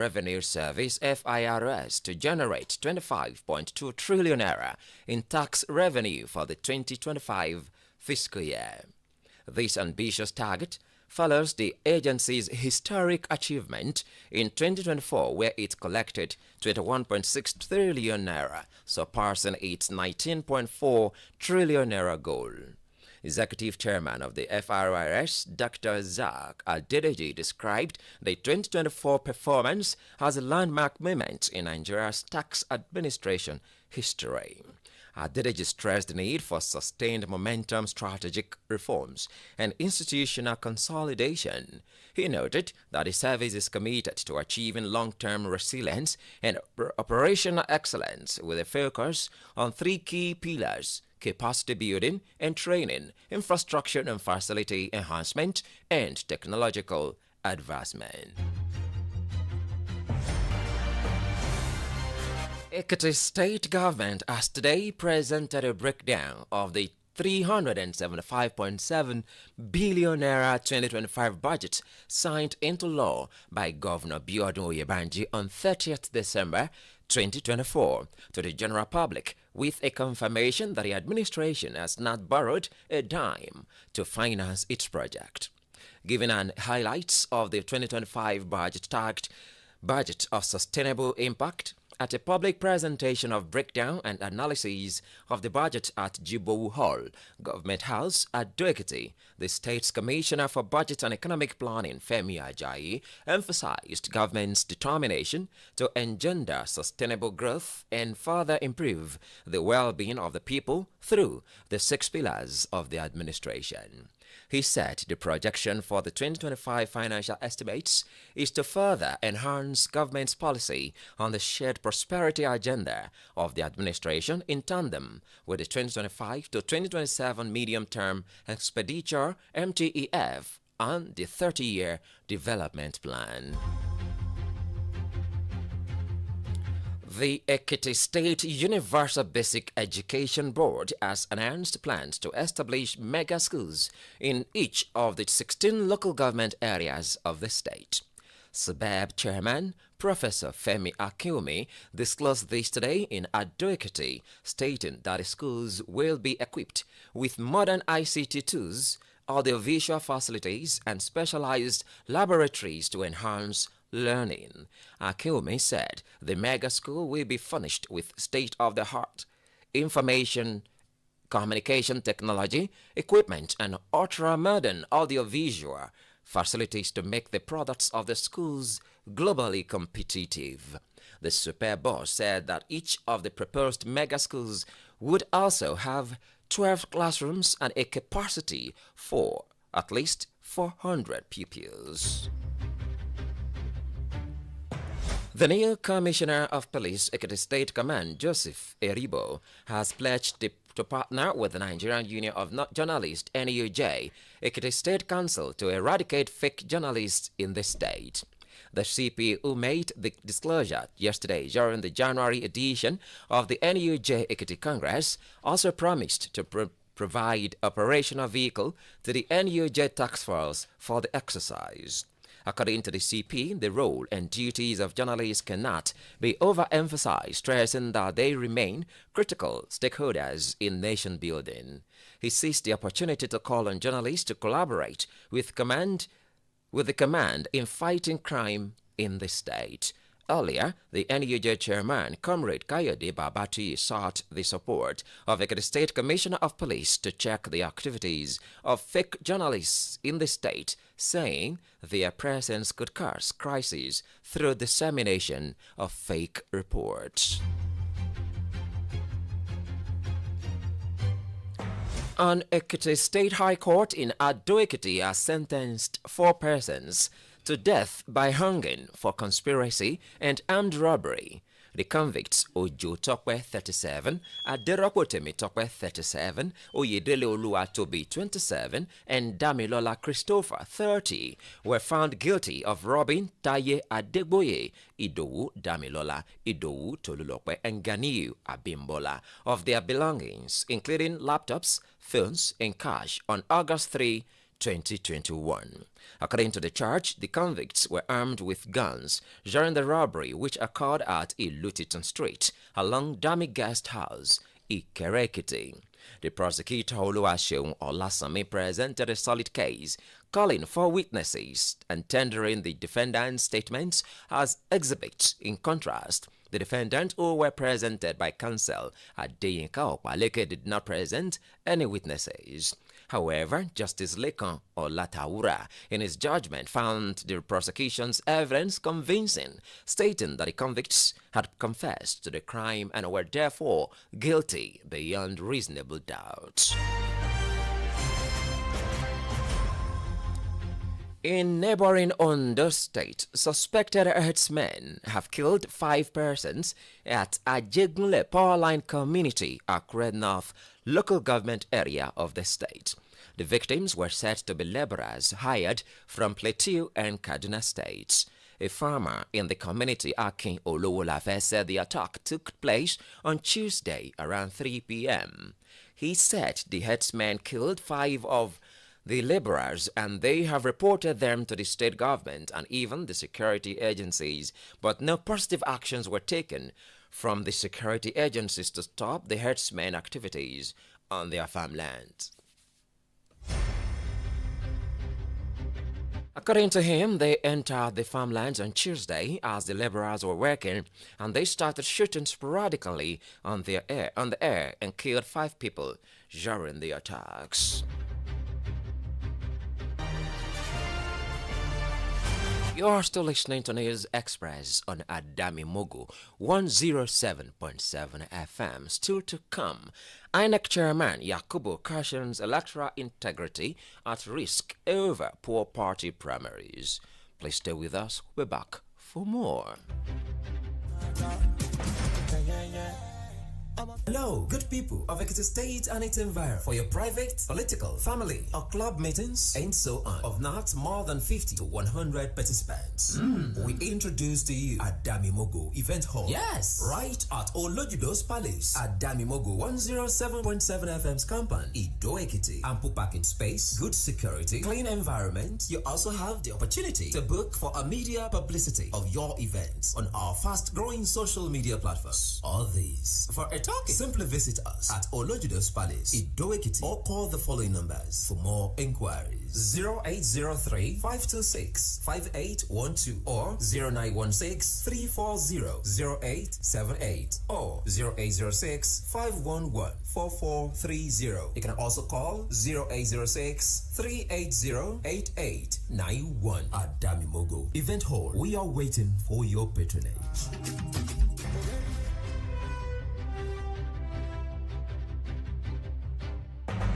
Revenue Service (FIRS) to generate 25.2 trillion naira in tax revenue for the 2025 fiscal year. This ambitious target follows the agency's historic achievement in 2024, where it collected 21.6 trillion naira, surpassing its 19.4 trillion naira goal. Executive Chairman of the FIRS, Dr. Zak Adedeji, described the 2024 performance as a landmark moment in Nigeria's tax administration history. Adedeji stressed the need for sustained momentum, strategic reforms, and institutional consolidation. He noted that the service is committed to achieving long-term resilience and operational excellence with a focus on three key pillars: capacity building and training, infrastructure and facility enhancement, and technological advancement. Ekiti State Government has today presented a breakdown of the 375.7 billion naira 2025 budget signed into law by Governor Biodun Oyebanji on 30th December 2024 to the general public, with a confirmation that the administration has not borrowed a dime to finance its project. Giving an highlights of the 2025 budget tagged Budget of Sustainable Impact, at a public presentation of breakdown and analysis of the budget at Jibowu Hall, Government House at Doekiti, the State's Commissioner for Budget and Economic Planning, Femi Ajayi, emphasized government's determination to engender sustainable growth and further improve the well-being of the people through the 6 pillars of the administration. He said the projection for the 2025 financial estimates is to further enhance government's policy on the shared prosperity agenda of the administration in tandem with the 2025 to 2027 medium-term expenditure (MTEF) and the 30-year development plan. The Ekiti State Universal Basic Education Board has announced plans to establish mega schools in each of the 16 local government areas of the state. SUBEB Chairman Professor Femi Akinwumi disclosed this today in Ado-Ekiti, stating that the schools will be equipped with modern ICT tools, audiovisual facilities, and specialized laboratories to enhance learning. Akinwumi said the mega school will be furnished with state-of-the-art information communication technology, equipment, and ultra-modern audiovisual facilities to make the products of the schools globally competitive. The super boss said that each of the proposed mega schools would also have 12 classrooms and a capacity for at least 400 pupils. The new Commissioner of Police, Ekiti State Command, Joseph Eribo, has pledged to partner with the Nigerian Union of Journalists, NUJ, Ekiti State Council to eradicate fake journalists in the state. The CP, who made the disclosure yesterday during the January edition of the NUJ Ekiti Congress, also promised to provide operational vehicle to the NUJ task force for the exercise. According to the CP, the role and duties of journalists cannot be overemphasized, stressing that they remain critical stakeholders in nation building. He seized the opportunity to call on journalists to collaborate with the command in fighting crime in the state. Earlier, the NUJ chairman, Comrade Kayode Babati, sought the support of the State Commissioner of Police to check the activities of fake journalists in the state, saying their presence could cause crises through dissemination of fake reports. An Ekiti State High Court in Ado-Ekiti has sentenced 4 persons to death by hanging for conspiracy and armed robbery. The convicts Ojo Tokwe 37, Aderokotemi Tokwe 37, Oyedele Oluwatobi 27, and Damilola Christopher 30 were found guilty of robbing Taye Adegboye, Idowu Damilola, Idowu Tolulope, and Ganiu Abimbola of their belongings, including laptops, phones, and cash on August 3, 2021. According to the charge, the convicts were armed with guns during the robbery which occurred at Ilutiton Street along Dami Guest House, Ikerekiti. The prosecutor Oluwaseun Olasami presented a solid case, calling for witnesses and tendering the defendant's statements as exhibits. In contrast, the defendant who were presented by counsel Adeyinka Opaleke did not present any witnesses. However, Justice Lekan Olataura, in his judgment, found the prosecution's evidence convincing, stating that the convicts had confessed to the crime and were therefore guilty beyond reasonable doubt. In neighboring Ondo State, suspected herdsmen have killed 5 persons at Ajegunle Powerline Community, Akure North local government area of the state. The victims were said to be laborers hired from Plateau and Kaduna states. A farmer in the community, Akin Olowolafe, said the attack took place on Tuesday around 3 p.m. He said the herdsmen killed 5 of the laborers and they have reported them to the state government and even the security agencies, but no positive actions were taken from the security agencies to stop the herdsmen activities on their farmland. According to him, they entered the farmlands on Tuesday as the laborers were working, and they started shooting sporadically on the air and killed 5 people during the attacks. You're still listening to News Express on Adamimogo 107.7 FM. Still to come, INEC Chairman Yakubu cautions electoral integrity at risk over poor party primaries. Please stay with us. We're back for more. Hello, good people of Ekiti State and its environment. For your private, political, family, or club meetings, and so on, of not more than 50 to 100 participants, we introduce to you Adamimogo Event Hall. Yes, right at Olojudo's Palace, Adamimogo 107.7 FM's compound, Ido Ekiti. Ample parking space, good security, clean environment. You also have the opportunity to book for a media publicity of your events on our fast-growing social media platforms. All these for a talking. Simply visit us at Olojudo's Palace, Ido Ekiti, or call the following numbers for more inquiries: 0803-526-5812 or 0916-340-0878 or 0806-511-4430. You can also call 0806-380-8891 at Adamimogo Event Hall. We are waiting for your patronage.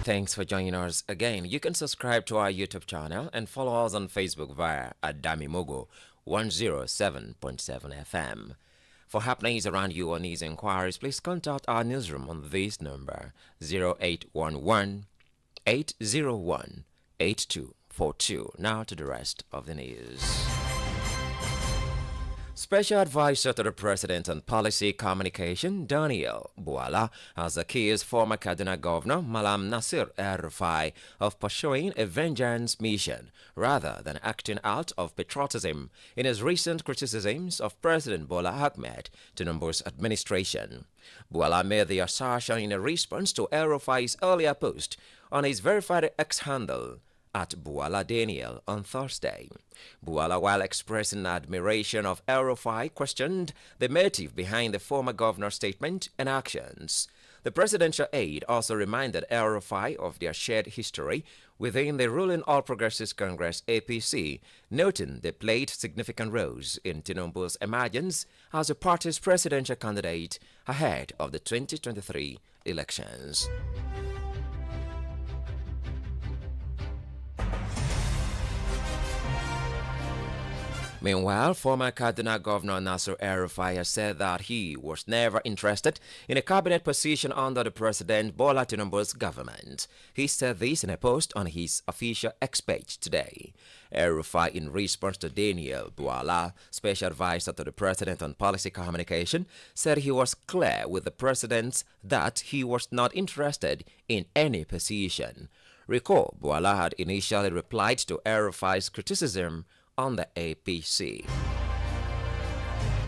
Thanks for joining us again. You can subscribe to our YouTube channel and follow us on Facebook via Adamimogo 107.7 FM. For happenings around you or needs inquiries, please contact our newsroom on this number 0811 801 8242. Now to the rest of the news. Special Advisor to the President on Policy Communication, Daniel Bwala, has accused former Kaduna Governor Malam Nasir El-Rufai of pursuing a vengeance mission rather than acting out of patriotism in his recent criticisms of President Bola Ahmed Tinubu's administration. Bwala made the assertion in a response to El-Rufai's earlier post on his verified X handle at Bwala Daniel on Thursday. Bwala, while expressing admiration of El-Rufai, questioned the motive behind the former governor's statement and actions. The presidential aide also reminded El-Rufai of their shared history within the ruling All Progressives Congress APC, noting they played significant roles in Tinubu's emergence as the party's presidential candidate ahead of the 2023 elections. Meanwhile, former Kaduna Governor Nasir El-Rufai has said that he was never interested in a cabinet position under the President Bola Tinubu's government. He said this in a post on his official X page today. El-Rufai, in response to Daniel Bwala, Special Advisor to the President on Policy Communication, said he was clear with the President that he was not interested in any position. Recall, Boala had initially replied to El-Rufai's criticism on the APC.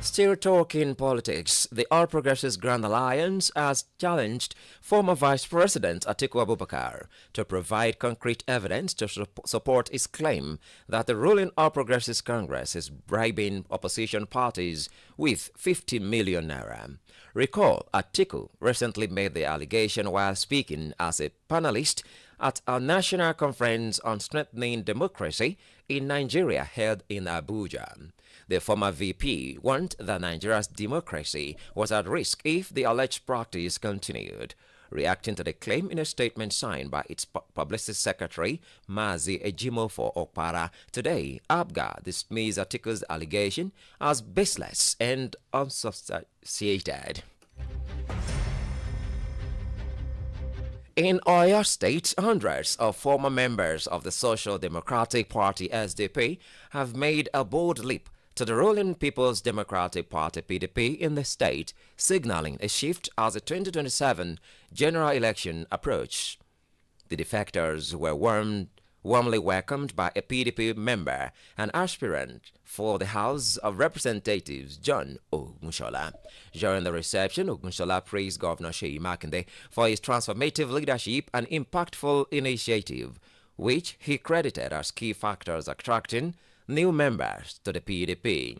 Still talking politics, the All Progressives Grand Alliance has challenged former Vice President Atiku Abubakar to provide concrete evidence to support his claim that the ruling All Progressives Congress is bribing opposition parties with 50 million naira. Recall, Atiku recently made the allegation while speaking as a panelist at a national conference on strengthening democracy in Nigeria held in Abuja. The former VP warned that Nigeria's democracy was at risk if the alleged practice continued. Reacting to the claim in a statement signed by its publicity secretary, Mazi Ejimofo Okpara, today, ABGA dismissed Atiku's allegation as baseless and unsubstantiated. In Oyo State, hundreds of former members of the Social Democratic Party SDP have made a bold leap to the ruling People's Democratic Party PDP in the state, signaling a shift as the 2027 general election approached. The defectors were warmly welcomed by a PDP member and aspirant for the House of Representatives, John Ogunshola. During the reception, Ogunshola praised Governor Seyi Makinde for his transformative leadership and impactful initiative, which he credited as key factors attracting new members to the PDP.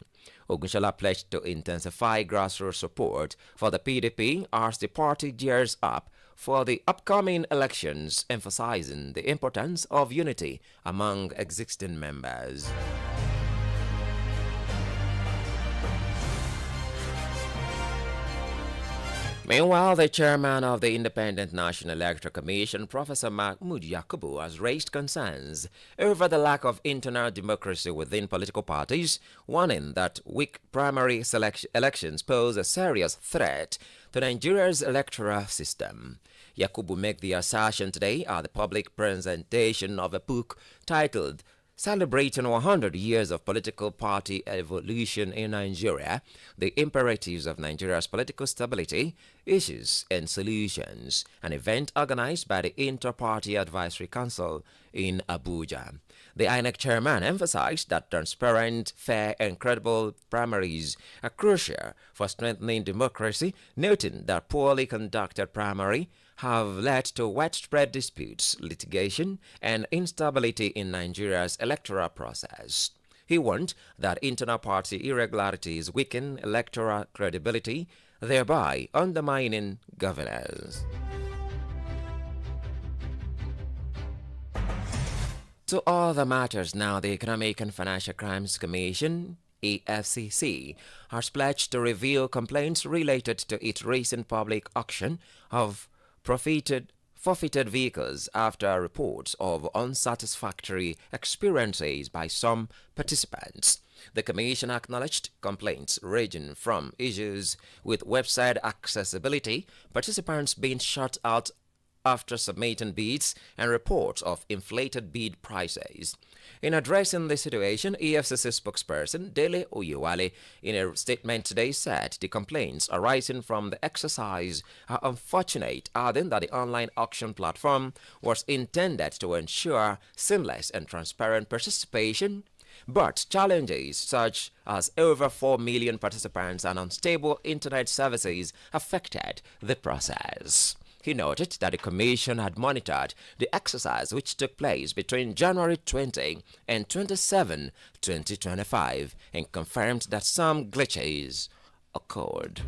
Ogunshola pledged to intensify grassroots support for the PDP as the party gears up for the upcoming elections, emphasizing the importance of unity among existing members. Meanwhile, the chairman of the Independent National Electoral Commission, Professor Mahmoud Yakubu, has raised concerns over the lack of internal democracy within political parties, warning that weak primary elections pose a serious threat to Nigeria's electoral system. Yakubu made the assertion today at the public presentation of a book titled Celebrating 100 Years of Political Party Evolution in Nigeria, the Imperatives of Nigeria's Political Stability, Issues and Solutions, an event organized by the Inter-Party Advisory Council in Abuja. The INEC chairman emphasized that transparent, fair and credible primaries are crucial for strengthening democracy, noting that poorly conducted primary have led to widespread disputes, litigation, and instability in Nigeria's electoral process. He warned that internal party irregularities weaken electoral credibility, thereby undermining governance. To other matters now, the Economic and Financial Crimes Commission EFCC has pledged to review complaints related to its recent public auction of forfeited vehicles after reports of unsatisfactory experiences by some participants. The Commission acknowledged complaints ranging from issues with website accessibility, participants being shut out after submitting bids, and reports of inflated bid prices. In addressing the situation, EFCC spokesperson Dele Oyewale, in a statement today, said the complaints arising from the exercise are unfortunate, adding that the online auction platform was intended to ensure seamless and transparent participation, but challenges such as over 4 million participants and unstable internet services affected the process. He noted that the Commission had monitored the exercise which took place between January 20 and 27, 2025, and confirmed that some glitches occurred.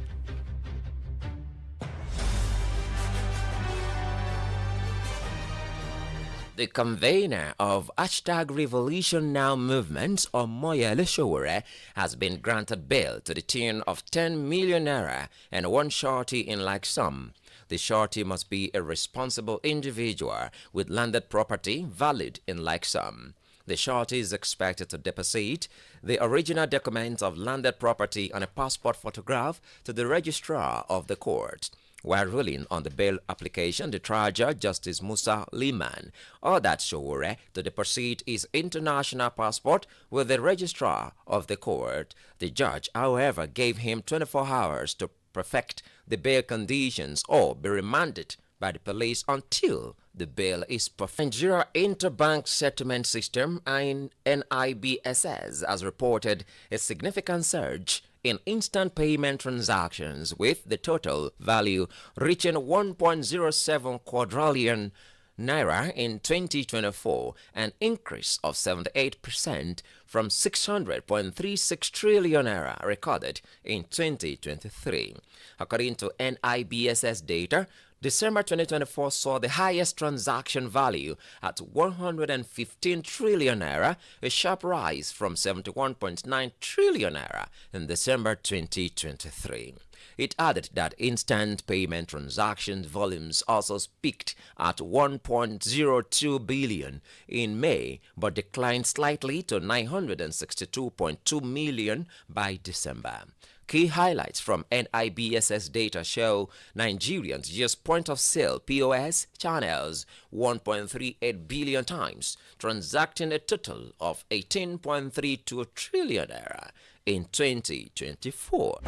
The convener of #RevolutionNow movement, Omoyele Sowore, has been granted bail to the tune of 10 million naira and one surety in like sum. The surety must be a responsible individual with landed property valid in like sum. The surety is expected to deposit the original documents of landed property and a passport photograph to the registrar of the court. While ruling on the bail application, the trial judge, Justice Musa Liman, ordered Sowore to deposit his international passport with the registrar of the court. The judge, however, gave him 24 hours to perfect the bail conditions or be remanded by the police until the bail is perfect. Nigeria Interbank Settlement System and NIBSS has reported a significant surge in instant payment transactions, with the total value reaching 1.07 quadrillion naira in 2024, an increase of 78% from 600.36 trillion naira recorded in 2023. According to NIBSS data, December 2024 saw the highest transaction value at 115 trillion naira, a sharp rise from 71.9 trillion naira in December 2023. It added that instant payment transaction volumes also peaked at 1.02 billion in May, but declined slightly to 962.2 million by December. Key highlights from NIBSS data show Nigerians use point-of-sale POS channels 1.38 billion times, transacting a total of 18.32 trillion naira in 2024.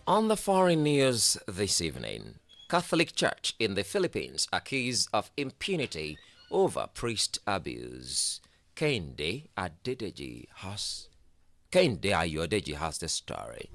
On the foreign news this evening, Catholic Church in the Philippines accused of impunity over priest abuse. Kende Ayodeji has the story.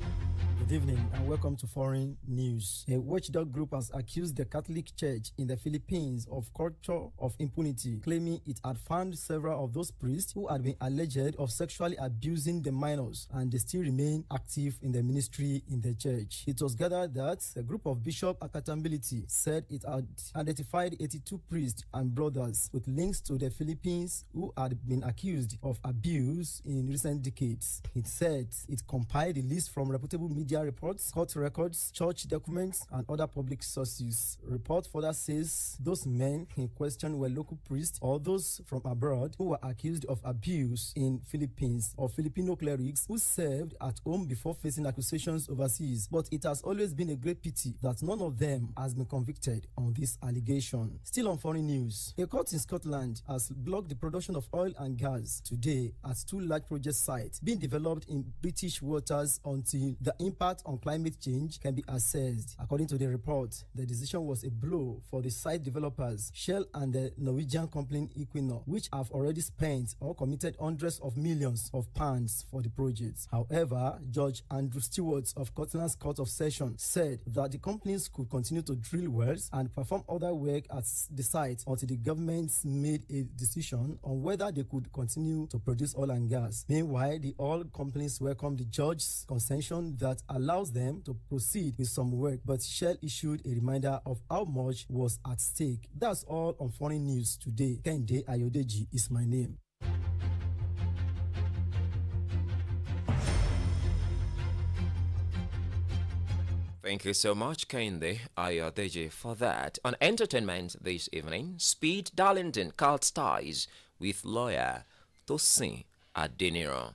Good evening and welcome to Foreign News. A watchdog group has accused the Catholic Church in the Philippines of culture of impunity, claiming it had found several of those priests who had been alleged of sexually abusing the minors, and they still remain active in the ministry in the church. It was gathered that the group of Bishop Accountability said it had identified 82 priests and brothers with links to the Philippines who had been accused of abuse in recent decades. It said it compiled a list from reputable media reports, court records, church documents, and other public sources. Report further says those men in question were local priests or those from abroad who were accused of abuse in Philippines, or Filipino clerics who served at home before facing accusations overseas. But it has always been a great pity that none of them has been convicted on this allegation. Still on foreign news, a court in Scotland has blocked the production of oil and gas today at two large project sites being developed in British waters until the impact on climate change can be assessed. According to the report, the decision was a blow for the site developers, Shell and the Norwegian company Equinor, which have already spent or committed hundreds of millions of pounds for the project. However, Judge Andrew Stewart of Scotland's Court of Session said that the companies could continue to drill wells and perform other work at the site until the government made a decision on whether they could continue to produce oil and gas. Meanwhile, the oil companies welcomed the judge's concession that allows them to proceed with some work, but Shell issued a reminder of how much was at stake. That's all on foreign news today. Kende Ayodeji is my name. Thank you so much, Kende Ayodeji, for that. On entertainment this evening, Speed Darlington cuts ties with lawyer Tosin Adeniro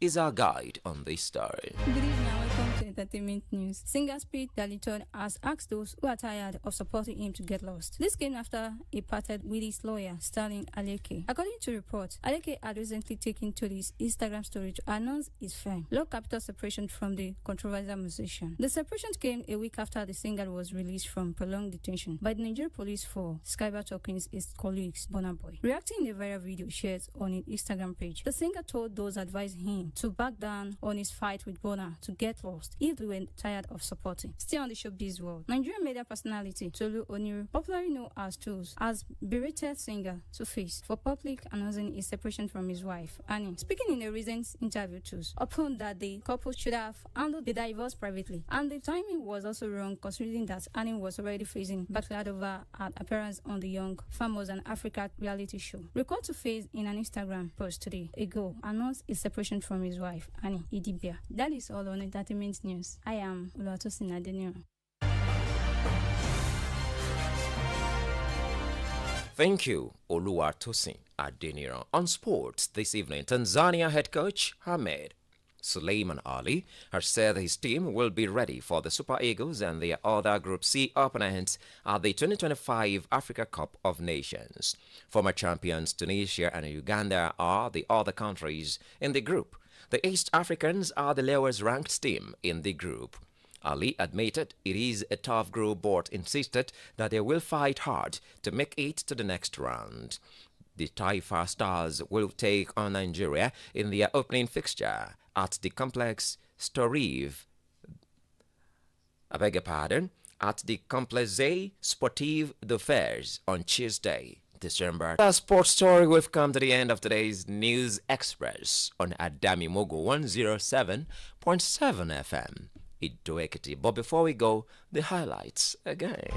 is our guide on this story. Good evening and welcome to Entertainment News. Singer Speed Darlington has asked those who are tired of supporting him to get lost. This came after he parted with his lawyer, Sterling Aleke. According to reports, Aleke had recently taken to his Instagram story to announce his firm, Low Capital separation from the controversial musician. The separation came a week after the singer was released from prolonged detention by the Nigerian police for cyber talking his colleagues, Burna Boy. Reacting in a viral video shared on his Instagram page, the singer told those advising him to back down on his fight with Burna to get lost if they were tired of supporting. Still on the showbiz world, Nigerian media personality Tolu Oniru, popularly known as Tools, has berated singer Two-Face for public announcing his separation from his wife, Annie. Speaking in a recent interview, Tools opined that the couple should have handled the divorce privately, and the timing was also wrong considering that Annie was already facing backlash over her appearance on the Young, Famous and Africa reality show. Record Two-Face in an Instagram post today ago announced his separation from his wife, Annie Idibia. That is all on Entertainment News. I am Oluwatosin Adeniro. Thank you, Oluwatosin Adeniro. On sports this evening, Tanzania head coach Ahmed Suleiman Ali has said his team will be ready for the Super Eagles and their other Group C opponents at the 2025 Africa Cup of Nations. Former champions Tunisia and Uganda are the other countries in the group. The East Africans are the lowest ranked team in the group. Ali admitted it is a tough group but insisted that they will fight hard to make it to the next round. The Taifa Stars will take on Nigeria in their opening fixture at the complex Storive. At the Complexe Sportive d'Affaires on Tuesday, December. Our sports story, we've come to the end of today's News Express on Adamimogo 107.7 FM. Idoekiti. But before we go, the highlights again.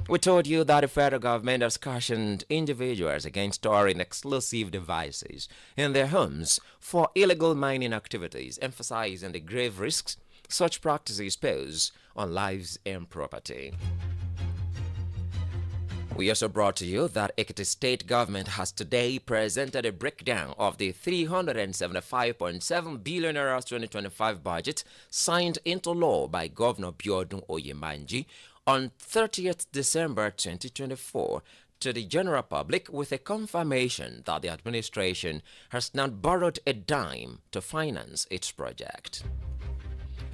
We told you that the federal government has cautioned individuals against storing explosive devices in their homes for illegal mining activities, emphasizing the grave risks such practices pose on lives and property. We also brought to you that Ekiti state government has today presented a breakdown of the 375.7 billion naira 2025 budget signed into law by Governor Biodun Oyembanji on 30th December 2024 to the general public, with a confirmation that the administration has not borrowed a dime to finance its project.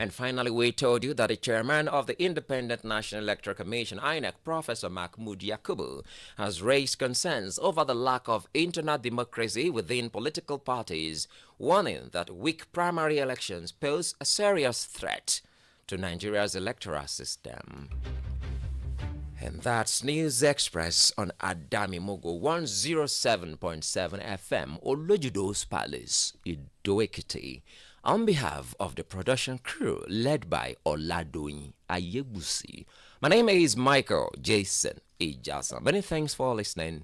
And finally, we told you that the chairman of the Independent National Electoral Commission, INEC, Professor Mahmoud Yakubu, has raised concerns over the lack of internal democracy within political parties, warning that weak primary elections pose a serious threat to Nigeria's electoral system. And that's News Express on Adamimogo 107.7 FM, Olojudo's Palace, Idoekiti. On behalf of the production crew led by Oladoyin Ayegusi, my name is Micheal Jason Ijasan. Many thanks for listening.